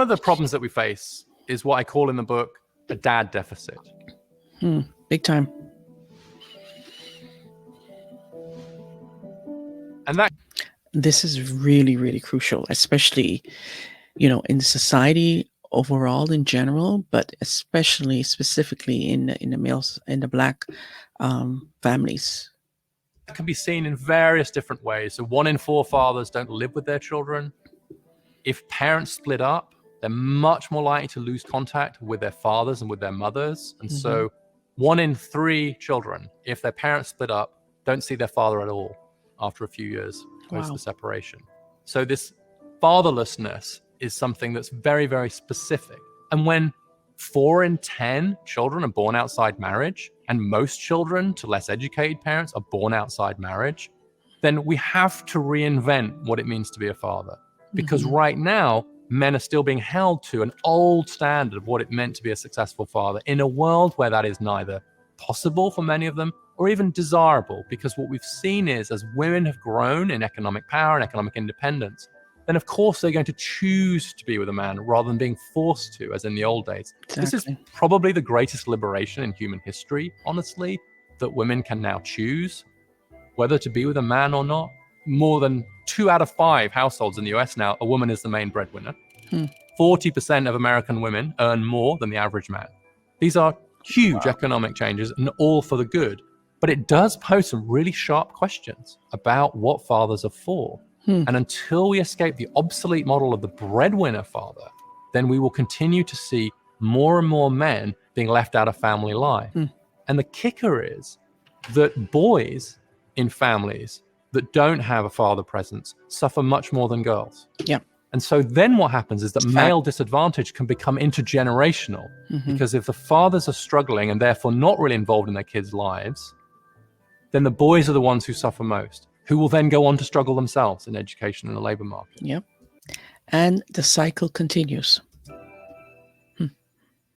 of the problems that we face is what I call in the book a dad deficit. Big time. And this is really, really crucial, especially, in society overall in general, but especially specifically in the males, in the Black families. can be seen in various different ways. So 1 in 4 fathers don't live with their children. If parents split up, they're much more likely to lose contact with their fathers and with their mothers. And so 1 in 3 children, if their parents split up, don't see their father at all after a few years post the separation. So this fatherlessness is something that's very, very specific. And when 4 in 10 children are born outside marriage, and most children to less educated parents are born outside marriage, then we have to reinvent what it means to be a father. Because right now, men are still being held to an old standard of what it meant to be a successful father in a world where that is neither possible for many of them or even desirable. Because what we've seen is as women have grown in economic power and economic independence, then of course they're going to choose to be with a man rather than being forced to, as in the old days. Exactly. This is probably the greatest liberation in human history, honestly, that women can now choose whether to be with a man or not. More than 2 out of 5 households in the US now, a woman is the main breadwinner. 40% of American women earn more than the average man. These are huge economic changes and all for the good. But it does pose some really sharp questions about what fathers are for. And until we escape the obsolete model of the breadwinner father, then we will continue to see more and more men being left out of family life. And the kicker is that boys in families that don't have a father presence suffer much more than girls. Yeah. And so then what happens is that male disadvantage can become intergenerational, because if the fathers are struggling and therefore not really involved in their kids' lives, then the boys are the ones who suffer most, who will then go on to struggle themselves in education and the labor market. Yep. And the cycle continues.